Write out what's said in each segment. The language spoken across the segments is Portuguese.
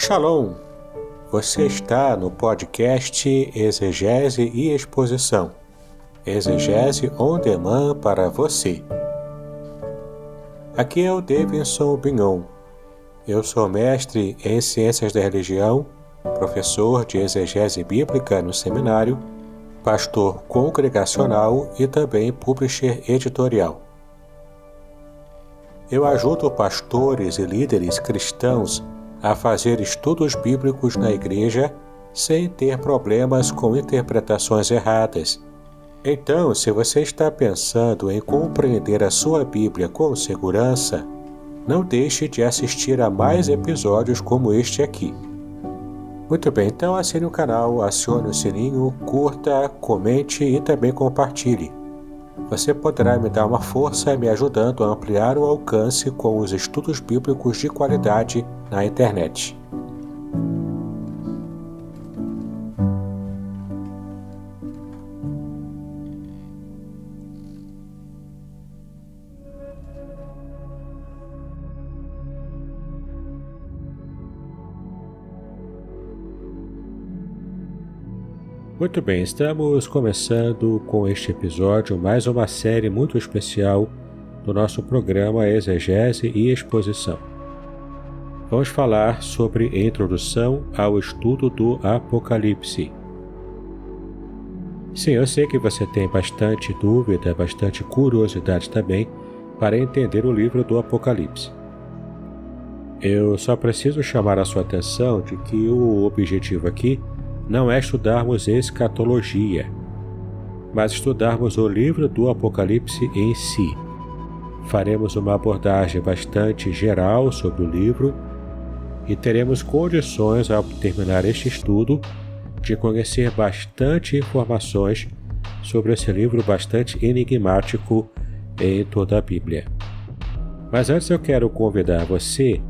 Shalom! Você está no podcast Exegese e Exposição. Exegese on demand para você. Aqui é o Davidson Bignon. Eu sou mestre em Ciências da Religião, professor de Exegese Bíblica no seminário, pastor congregacional e também publisher editorial. Eu ajudo pastores e líderes cristãos a fazer estudos bíblicos na igreja sem ter problemas com interpretações erradas. Então, se você está pensando em compreender a sua Bíblia com segurança, não deixe de assistir a mais episódios como este aqui. Muito bem, então assine o canal, acione o sininho, curta, comente e também compartilhe. Você poderá me dar uma força me ajudando a ampliar o alcance com os estudos bíblicos de qualidade na internet. Muito bem, estamos começando com este episódio mais uma série muito especial do nosso programa Exegese e Exposição. Vamos falar sobre a introdução ao estudo do Apocalipse. Sim, eu sei que você tem bastante dúvida, bastante curiosidade também para entender o livro do Apocalipse. Eu só preciso chamar a sua atenção de que o objetivo aqui não é estudarmos escatologia, mas estudarmos o livro do Apocalipse em si. Faremos uma abordagem bastante geral sobre o livro e teremos condições, ao terminar este estudo, de conhecer bastante informações sobre esse livro bastante enigmático em toda a Bíblia. Mas antes eu quero convidar você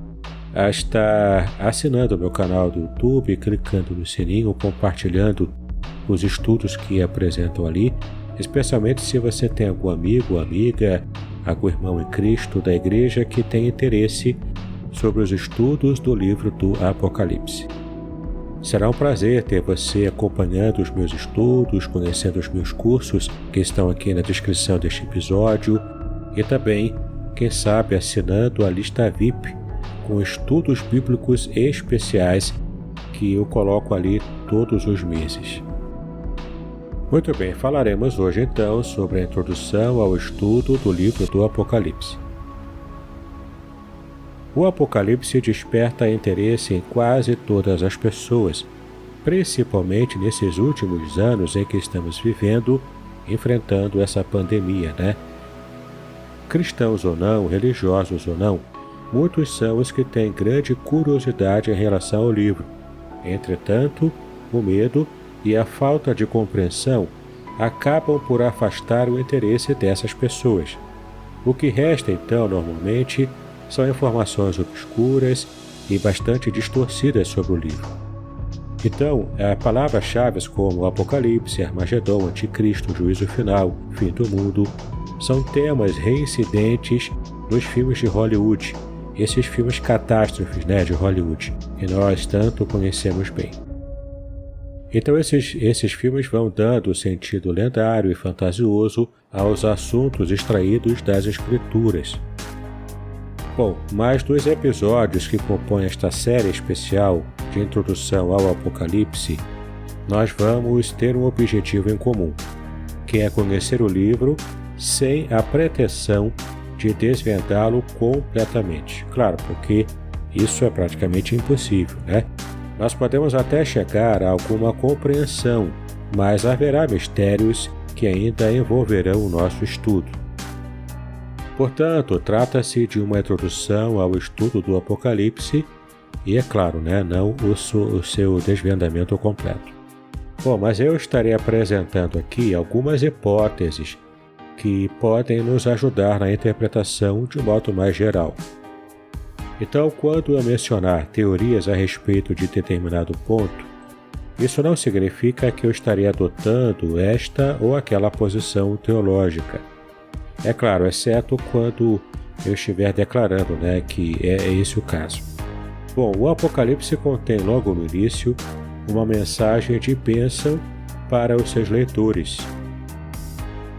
a estar assinando o meu canal do YouTube, clicando no sininho, compartilhando os estudos que apresentam ali, especialmente se você tem algum amigo, amiga, algum irmão em Cristo da igreja que tem interesse sobre os estudos do livro do Apocalipse. Será um prazer ter você acompanhando os meus estudos, conhecendo os meus cursos que estão aqui na descrição deste episódio e também, quem sabe, assinando a lista VIP com estudos bíblicos especiais que eu coloco ali todos os meses. Muito bem, falaremos hoje então sobre a introdução ao estudo do livro do Apocalipse. O Apocalipse desperta interesse em quase todas as pessoas, principalmente nesses últimos anos em que estamos vivendo, enfrentando essa pandemia, né? Cristãos ou não, religiosos ou não, muitos são os que têm grande curiosidade em relação ao livro. Entretanto, o medo e a falta de compreensão acabam por afastar o interesse dessas pessoas. O que resta, então, normalmente, são informações obscuras e bastante distorcidas sobre o livro. Então, palavras-chave como Apocalipse, Armagedon, Anticristo, Juízo Final, Fim do Mundo, são temas reincidentes nos filmes de Hollywood, esses filmes catástrofes, de Hollywood, que nós tanto conhecemos bem. Então esses filmes vão dando sentido lendário e fantasioso aos assuntos extraídos das Escrituras. Bom, mais dois episódios que compõem esta série especial de introdução ao Apocalipse, nós vamos ter um objetivo em comum, que é conhecer o livro sem a pretensão de desvendá-lo completamente. Claro, porque isso é praticamente impossível, né? Nós podemos até chegar a alguma compreensão, mas haverá mistérios que ainda envolverão o nosso estudo. Portanto, trata-se de uma introdução ao estudo do Apocalipse e, é claro, não o seu desvendamento completo. Bom, mas eu estarei apresentando aqui algumas hipóteses que podem nos ajudar na interpretação de modo mais geral. Então, quando eu mencionar teorias a respeito de determinado ponto, isso não significa que eu estarei adotando esta ou aquela posição teológica. É claro, exceto quando eu estiver declarando, que é esse o caso. Bom, o Apocalipse contém logo no início uma mensagem de bênção para os seus leitores.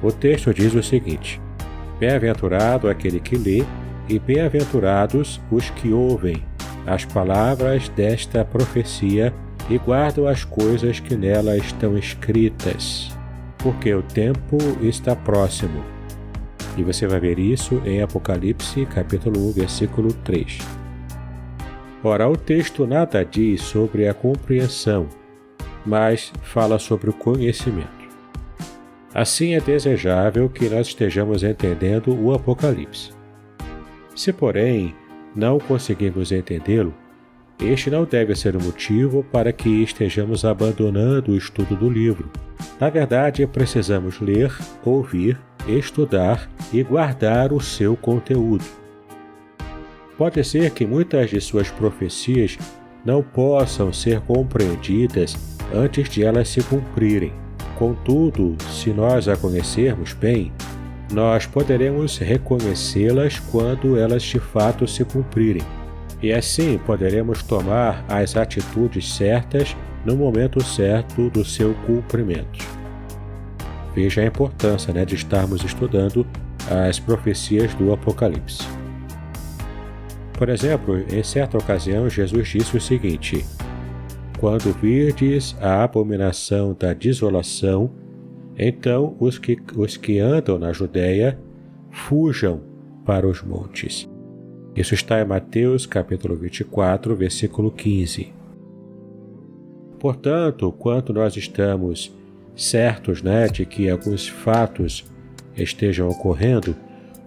O texto diz o seguinte: Bem-aventurado aquele que lê, e bem-aventurados os que ouvem as palavras desta profecia e guardam as coisas que nela estão escritas, porque o tempo está próximo. E você vai ver isso em Apocalipse, capítulo 1, versículo 3. Ora, o texto nada diz sobre a compreensão, mas fala sobre o conhecimento. Assim é desejável que nós estejamos entendendo o Apocalipse. Se, porém, não conseguirmos entendê-lo, este não deve ser o motivo para que estejamos abandonando o estudo do livro. Na verdade, precisamos ler, ouvir, estudar e guardar o seu conteúdo. Pode ser que muitas de suas profecias não possam ser compreendidas antes de elas se cumprirem. Contudo, se nós a conhecermos bem, nós poderemos reconhecê-las quando elas de fato se cumprirem. E assim poderemos tomar as atitudes certas no momento certo do seu cumprimento. Veja a importância, de estarmos estudando as profecias do Apocalipse. Por exemplo, em certa ocasião, Jesus disse o seguinte: Quando virdes a abominação da desolação, então os que andam na Judéia fujam para os montes. Isso está em Mateus capítulo 24, versículo 15. Portanto, quando nós estamos certos de que alguns fatos estejam ocorrendo,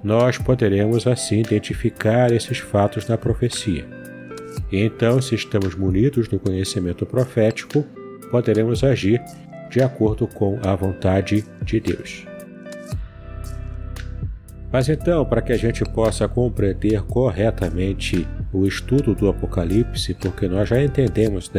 nós poderemos assim identificar esses fatos na profecia. E então, se estamos munidos do conhecimento profético, poderemos agir de acordo com a vontade de Deus. Mas então, para que a gente possa compreender corretamente o estudo do Apocalipse, porque nós já entendemos,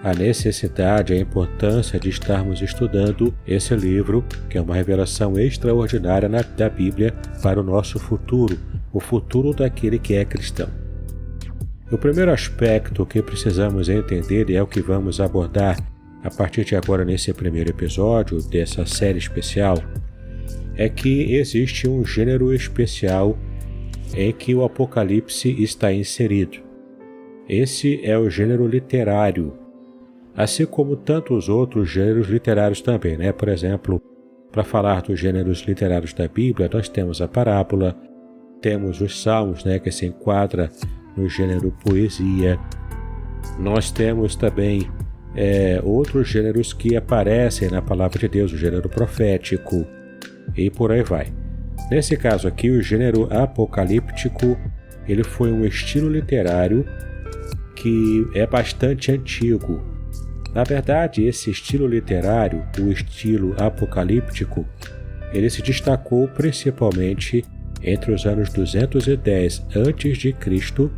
a necessidade, a importância de estarmos estudando esse livro, que é uma revelação extraordinária da Bíblia para o nosso futuro, o futuro daquele que é cristão. O primeiro aspecto que precisamos entender, e é o que vamos abordar a partir de agora nesse primeiro episódio dessa série especial, é que existe um gênero especial em que o Apocalipse está inserido. Esse é o gênero literário, assim como tantos outros gêneros literários também, Por exemplo, para falar dos gêneros literários da Bíblia, nós temos a parábola, temos os salmos, que se enquadra no gênero poesia. Nós temos também outros gêneros que aparecem na palavra de Deus, o gênero profético, e por aí vai. Nesse caso aqui, o gênero apocalíptico, ele foi um estilo literário que é bastante antigo. Na verdade, esse estilo literário, o estilo apocalíptico, ele se destacou principalmente entre os anos 210 a.C.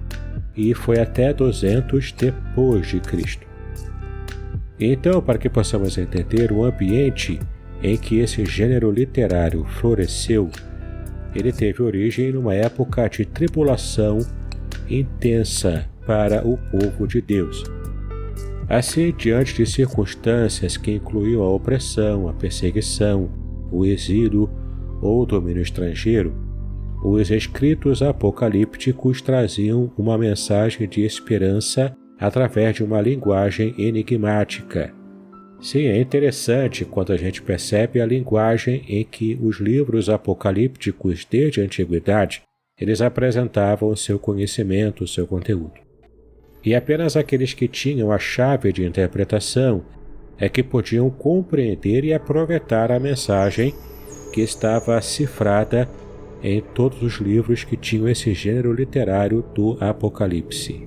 e foi até 200 depois de Cristo. Então, para que possamos entender o ambiente em que esse gênero literário floresceu, ele teve origem numa época de tribulação intensa para o povo de Deus. Assim, diante de circunstâncias que incluíam a opressão, a perseguição, o exílio ou o domínio estrangeiro, os escritos apocalípticos traziam uma mensagem de esperança através de uma linguagem enigmática. Sim, é interessante quando a gente percebe a linguagem em que os livros apocalípticos desde a antiguidade eles apresentavam o seu conhecimento, o seu conteúdo. E apenas aqueles que tinham a chave de interpretação é que podiam compreender e aproveitar a mensagem que estava cifrada em todos os livros que tinham esse gênero literário do Apocalipse.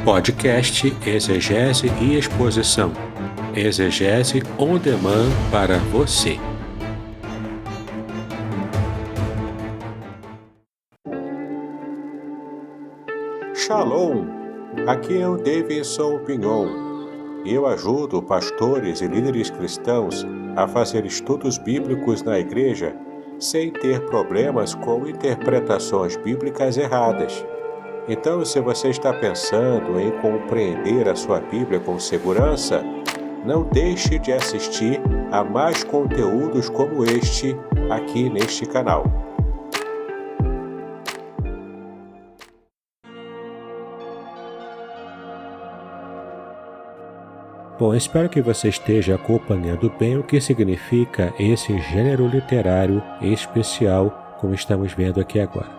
Podcast Exegese e Exposição. Exegese on demand para você. Shalom! Aqui é o Davidson Pignon. Eu ajudo pastores e líderes cristãos a fazer estudos bíblicos na igreja sem ter problemas com interpretações bíblicas erradas. Então, se você está pensando em compreender a sua Bíblia com segurança, não deixe de assistir a mais conteúdos como este aqui neste canal. Bom, espero que você esteja acompanhando bem o que significa esse gênero literário especial, como estamos vendo aqui agora.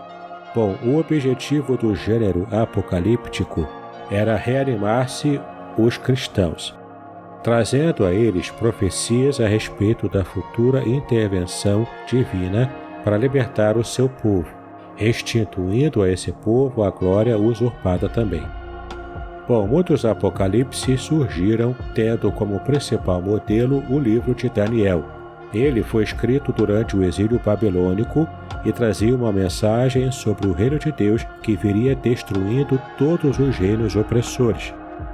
Bom, o objetivo do gênero apocalíptico era reanimar-se os cristãos, trazendo a eles profecias a respeito da futura intervenção divina para libertar o seu povo, restituindo a esse povo a glória usurpada também. Bom, muitos apocalipses surgiram tendo como principal modelo o livro de Daniel. Ele foi escrito durante o exílio babilônico e trazia uma mensagem sobre o reino de Deus que viria destruindo todos os reinos opressores.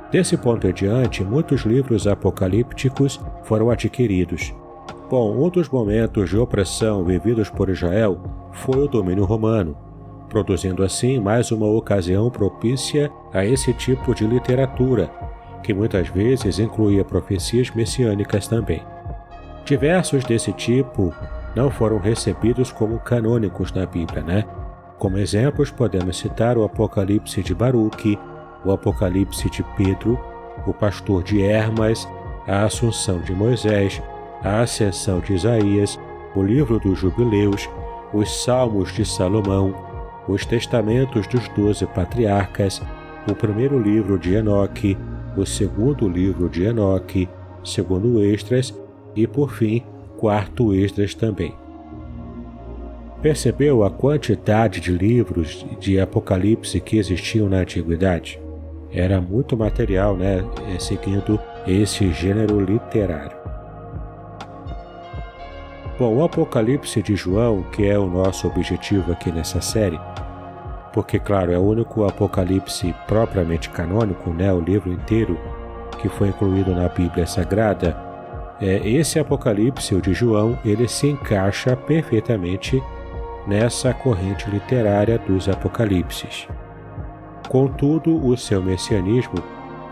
Desse ponto em diante, muitos livros apocalípticos foram adquiridos. Bom, um dos momentos de opressão vividos por Israel foi o domínio romano, produzindo assim mais uma ocasião propícia a esse tipo de literatura, que muitas vezes incluía profecias messiânicas também. Diversos desse tipo não foram recebidos como canônicos na Bíblia, Como exemplos, podemos citar o Apocalipse de Baruque, o Apocalipse de Pedro, o Pastor de Hermas, a Assunção de Moisés, a Ascensão de Isaías, o Livro dos Jubileus, os Salmos de Salomão, os Testamentos dos 12 Patriarcas, o primeiro livro de Enoque, o segundo livro de Enoque, segundo Esdras e, por fim, quarto Esdras também. Percebeu a quantidade de livros de Apocalipse que existiam na Antiguidade? Era muito material, seguindo esse gênero literário. Bom, o Apocalipse de João, que é o nosso objetivo aqui nessa série, porque, claro, é o único Apocalipse propriamente canônico, o livro inteiro que foi incluído na Bíblia Sagrada, esse Apocalipse, o de João, ele se encaixa perfeitamente nessa corrente literária dos Apocalipses. Contudo, o seu messianismo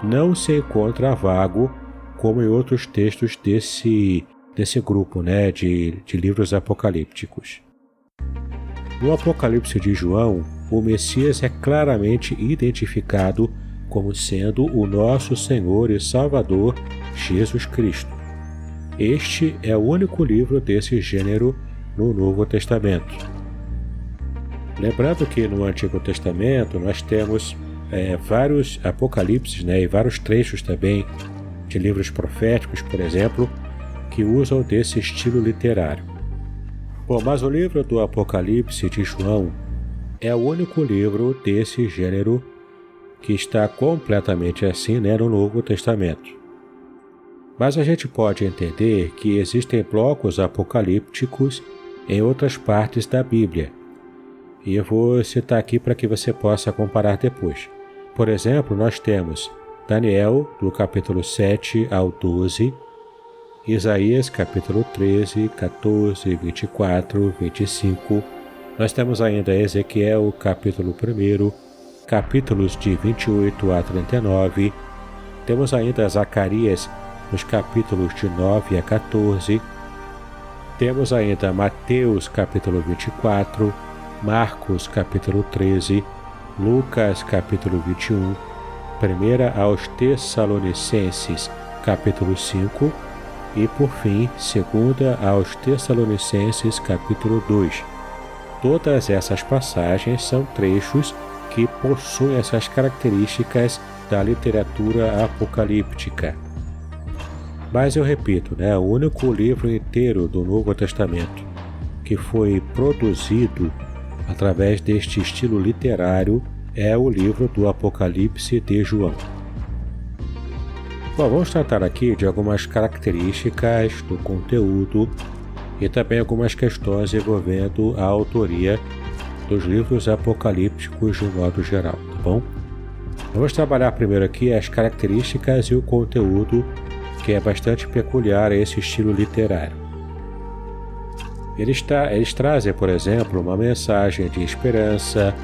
não se encontra vago como em outros textos desse grupo de livros apocalípticos. No Apocalipse de João, o Messias é claramente identificado como sendo o nosso Senhor e Salvador Jesus Cristo. Este é o único livro desse gênero no Novo Testamento. Lembrando que no Antigo Testamento nós temos vários apocalipses e vários trechos também de livros proféticos, por exemplo, que usam desse estilo literário. Bom, mas o livro do Apocalipse de João é o único livro desse gênero que está completamente assim no Novo Testamento. Mas a gente pode entender que existem blocos apocalípticos em outras partes da Bíblia. E eu vou citar aqui para que você possa comparar depois. Por exemplo, nós temos Daniel, do capítulo 7 ao 12, Isaías, capítulo 13, 14, 24, 25. Nós temos ainda Ezequiel, capítulo 1, capítulos de 28 a 39. Temos ainda Zacarias, nos capítulos de 9 a 14. Temos ainda Mateus, capítulo 24, Marcos, capítulo 13, Lucas, capítulo 21, 1 aos Tessalonicenses, capítulo 5 e, por fim, 2 aos Tessalonicenses, capítulo 2. Todas essas passagens são trechos que possuem essas características da literatura apocalíptica. Mas eu repito, o único livro inteiro do Novo Testamento que foi produzido através deste estilo literário é o livro do Apocalipse de João. Bom, vamos tratar aqui de algumas características do conteúdo e também algumas questões envolvendo a autoria dos livros apocalípticos de um modo geral, tá bom? Vamos trabalhar primeiro aqui as características e o conteúdo que é bastante peculiar a esse estilo literário. Eles trazem, por exemplo, uma mensagem de esperança,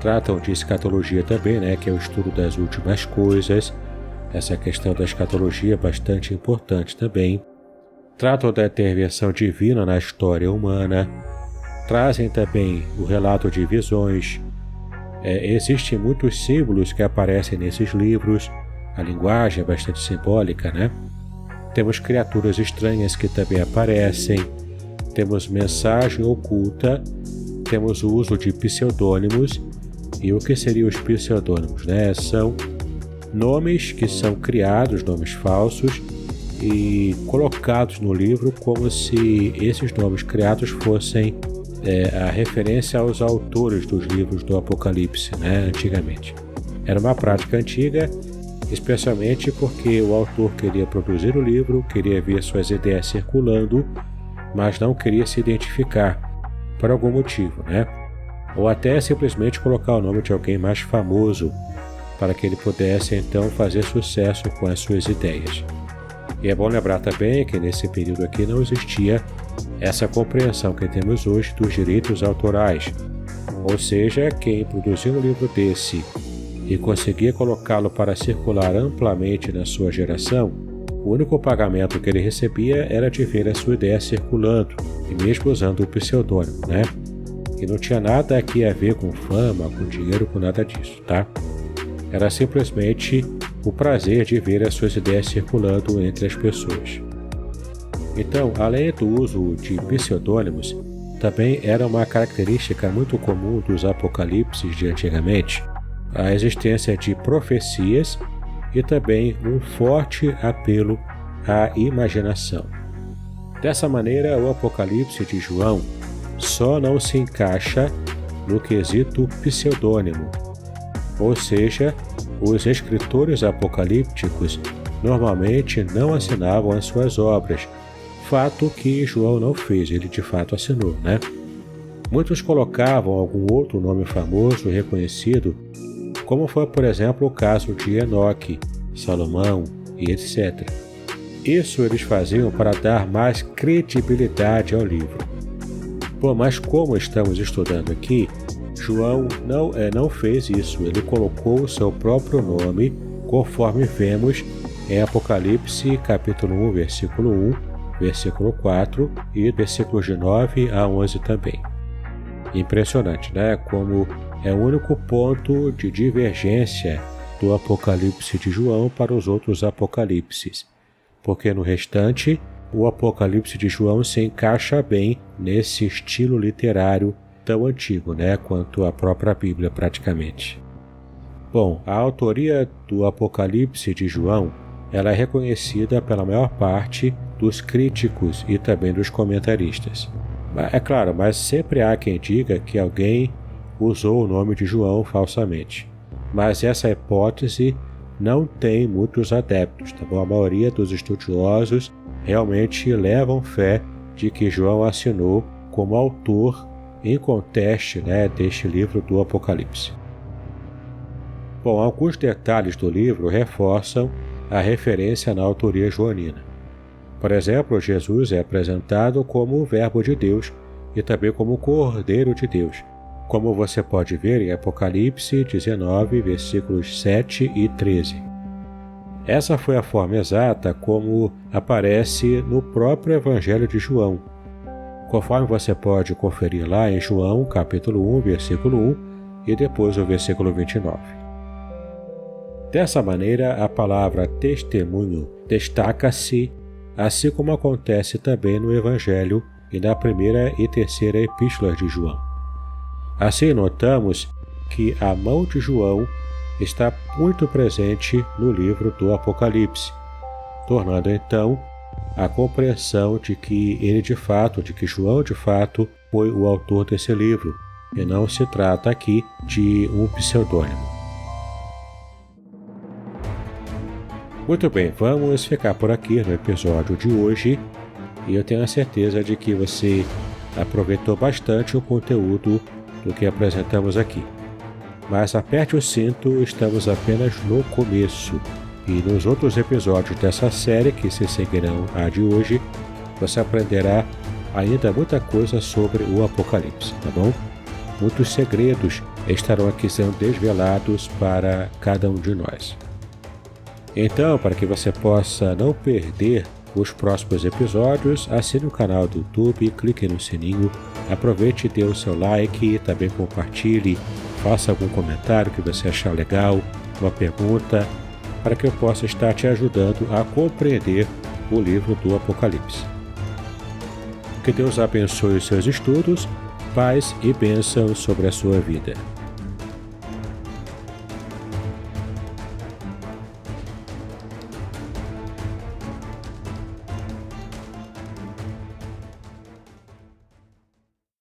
tratam de escatologia também, né, que é o estudo das últimas coisas. Essa questão da escatologia é bastante importante também. Tratam da intervenção divina na história humana. Trazem também o relato de visões. Existem muitos símbolos que aparecem nesses livros. A linguagem é bastante simbólica, né? Temos criaturas estranhas que também aparecem. Temos mensagem oculta. Temos o uso de pseudônimos. E o que seriam os pseudônimos, né? São nomes que são criados, nomes falsos, e colocados no livro como se esses nomes criados fossem a referência aos autores dos livros do Apocalipse, né? Antigamente. Era uma prática antiga, especialmente porque o autor queria produzir o livro, queria ver suas ideias circulando, mas não queria se identificar por algum motivo, né? Ou até simplesmente colocar o nome de alguém mais famoso para que ele pudesse então fazer sucesso com as suas ideias. E é bom lembrar também que nesse período aqui não existia essa compreensão que temos hoje dos direitos autorais, ou seja, quem produziu um livro desse e conseguia colocá-lo para circular amplamente na sua geração, o único pagamento que ele recebia era de ver a sua ideia circulando, e mesmo usando o pseudônimo, né? E não tinha nada aqui a ver com fama, com dinheiro, com nada disso, tá? Era simplesmente o prazer de ver as suas ideias circulando entre as pessoas. Então, além do uso de pseudônimos, também era uma característica muito comum dos apocalipses de antigamente a existência de profecias e também um forte apelo à imaginação. Dessa maneira, o Apocalipse de João só não se encaixa no quesito pseudônimo, ou seja, os escritores apocalípticos normalmente não assinavam as suas obras, fato que João não fez, ele de fato assinou, né? Muitos colocavam algum outro nome famoso e reconhecido, como foi, por exemplo, o caso de Enoque, Salomão e etc. Isso eles faziam para dar mais credibilidade ao livro. Bom, mas como estamos estudando aqui, João não fez isso, ele colocou o seu próprio nome, conforme vemos em Apocalipse capítulo 1, versículo 1, versículo 4 e versículos de 9 a 11 também. Impressionante, né? Como é o único ponto de divergência do Apocalipse de João para os outros apocalipses, porque no restante, o Apocalipse de João se encaixa bem nesse estilo literário tão antigo, né, quanto a própria Bíblia praticamente. Bom, a autoria do Apocalipse de João, ela é reconhecida pela maior parte dos críticos e também dos comentaristas. É claro, mas sempre há quem diga que alguém usou o nome de João falsamente. Mas essa hipótese não tem muitos adeptos, tá bom? A maioria dos estudiosos realmente levam fé de que João assinou como autor inconteste, né, deste livro do Apocalipse. Bom, alguns detalhes do livro reforçam a referência na autoria joanina. Por exemplo, Jesus é apresentado como o Verbo de Deus e também como o Cordeiro de Deus, como você pode ver em Apocalipse 19, versículos 7 e 13. Essa foi a forma exata como aparece no próprio Evangelho de João, conforme você pode conferir lá em João, capítulo 1, versículo 1 e depois o versículo 29. Dessa maneira, a palavra testemunho destaca-se, assim como acontece também no Evangelho e na primeira e terceira epístolas de João. Assim, notamos que a mão de João está muito presente no livro do Apocalipse, tornando então a compreensão de que João de fato foi o autor desse livro, e não se trata aqui de um pseudônimo. Muito bem, vamos ficar por aqui no episódio de hoje, e eu tenho a certeza de que você aproveitou bastante o conteúdo do que apresentamos aqui. Mas aperte o cinto, estamos apenas no começo, e nos outros episódios dessa série que se seguirão à de hoje, você aprenderá ainda muita coisa sobre o Apocalipse, tá bom? Muitos segredos estarão aqui sendo desvelados para cada um de nós. Então, para que você possa não perder os próximos episódios, assine o canal do YouTube, clique no sininho, aproveite e dê o seu like, também compartilhe, faça algum comentário que você achar legal, uma pergunta, para que eu possa estar te ajudando a compreender o livro do Apocalipse. Que Deus abençoe os seus estudos, paz e bênção sobre a sua vida.